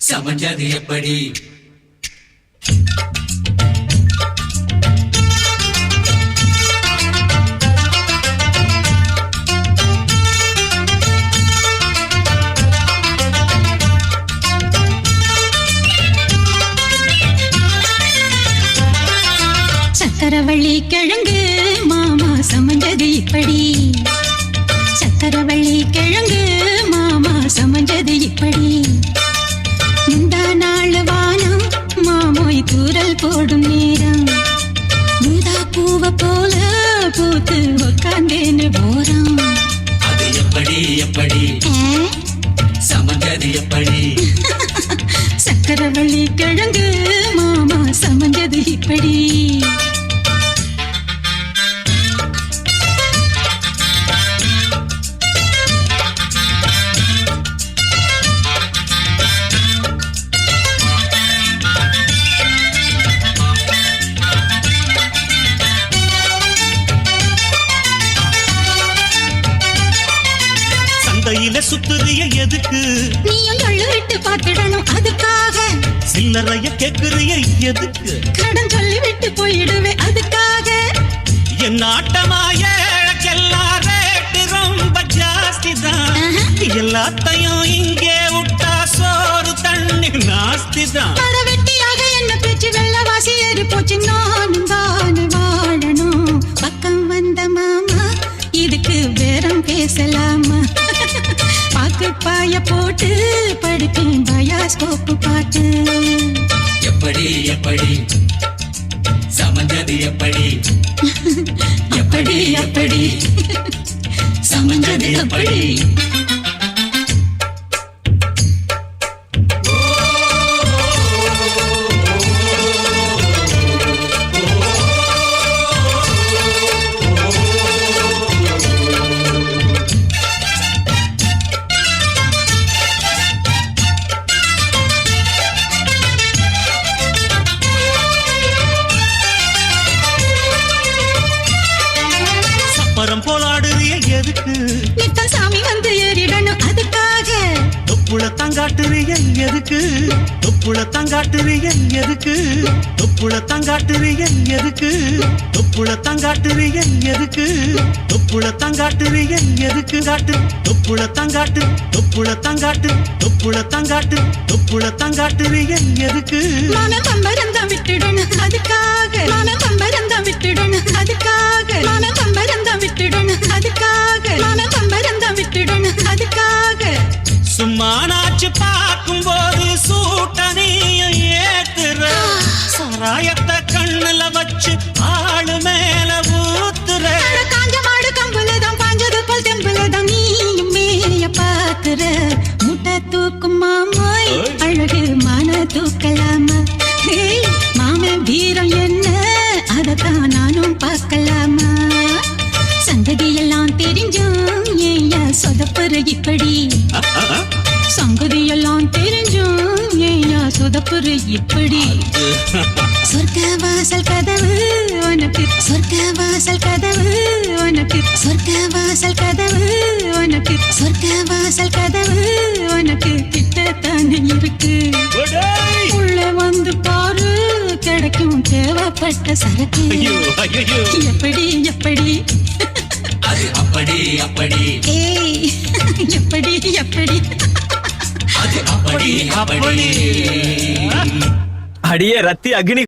சமஞ்சது எப்படி? சக்கரவள்ளி கிழங்கு மாமா சமஞ்சது இப்படி. சக்கரவள்ளி கிழங்கு மாமா சமஞ்சது இப்படி. இந்த நாள் வானம் மாமோய் தூரல் போடும் நேரம். முந்தா பூவ போல பூத்து உக்காந்தேன்னு போறான். அது எப்படி எப்படி சமஞ்சது எப்படி? சக்கரவள்ளி கிழங்கு மாமா சமஞ்சது இப்படி. சந்தையில சுத்துறிய எதுக்கு? நீயும் சொல்லு விட்டு பார்த்துடணும் அதுக்காக. சில்லறைய கேக்குறிய எதுக்கு? கடன் சொல்லி விட்டு போயிடுவே அதுக்காக. என் ஆட்டமாய எல்லா ரேட்டு ரொம்ப ஜாஸ்தி தான். எல்லாத்தையும் இங்கே விட்டா சோறு தண்ணி நாஸ்தி தான். மர வெட்டியாக என்ன பேச்சு வெள்ளவாசி ஏறி போச்சு. நானும் தான் வாழணும். பக்கம் வந்த மாமா இதுக்கு பேரம் பேசலாமா? பாக்கு பாய போட்டு படிப்பேன் பயாஸ்கோப்பு பாட்டு. எப்படி எப்படி சமஞ்சது எப்படி? எப்படி எப்படி சமஞ்சது எப்படி? பரம் போலாடுறிய எதுக்கு? நித்தம் சாமி வந்து ஏறிடணும் அதுக்காக. தொப்புள தங்காட்டுறிய எதுக்கு? தொப்புள தங்காட்டுறிய எதுக்கு? தொப்புள தங்காட்டுறிய எதுக்கு? தொப்புள தங்காட்டுறிய எதுக்கு? தொப்புள தங்காட்டுறிய எதுக்கு? காட்டு தொப்புள தங்காட்டு தொப்புள தங்காட்டு தொப்புள தங்காட்டு தொப்புள தங்காட்டுறிய எதுக்கு? மாமன் பம்பரந்தான் விட்டுடணும் அதுக்காக. மாமன் பம்பரந்தான் விட்டுடணும் அதுக்காக. மாமன் பம்பரந்தான் விட்டுடணும் அதுக்காக. மாமன் பம்பரந்தான் விட்டுடணும் அதுக்காக. சும்மா நாச்சு பார்க்கும் போது சூட்டனையும் ஏத்துற. சாராயத்தை கண்ணுல வச்சு ஆளு மேல ஊத்துற. காஞ்ச மாடு கம்புலதான் பாஞ்சது போல் தெம்புலதான் நீயும் மேய பாக்குற. முட்டை தூக்கும் மாமாய் அழகு மான தூக்கலாமா? மாமன் வீரம் என்ன அதத்தான் நானும் பார்க்கலாமா? சங்கதி எல்லாம் தெரிஞ்சும் ஏயா சொதப்புற இப்படி? சங்கதி எல்லாம் தெரிஞ்சும் ஏயா சொதப்புற இப்படி? சொர்க்க வாசல் கதவு உனக்கு. சொர்க்க வாசல் கதவு உனக்கு. சொர்க்க வாசல் கதவு உனக்கு. சொர்க்க வாசல் கதவு உனக்கு கிட்டத்தானே இருக்கு. உள்ள வந்து பாரு கிடைக்கும் தேவைப்பட்ட சரக்கு. எப்படி எப்படி அது அப்படி அப்படி. ஏய் எப்படி எப்படி அது அப்படி அப்படி. அடியே ரத்தி அக்னி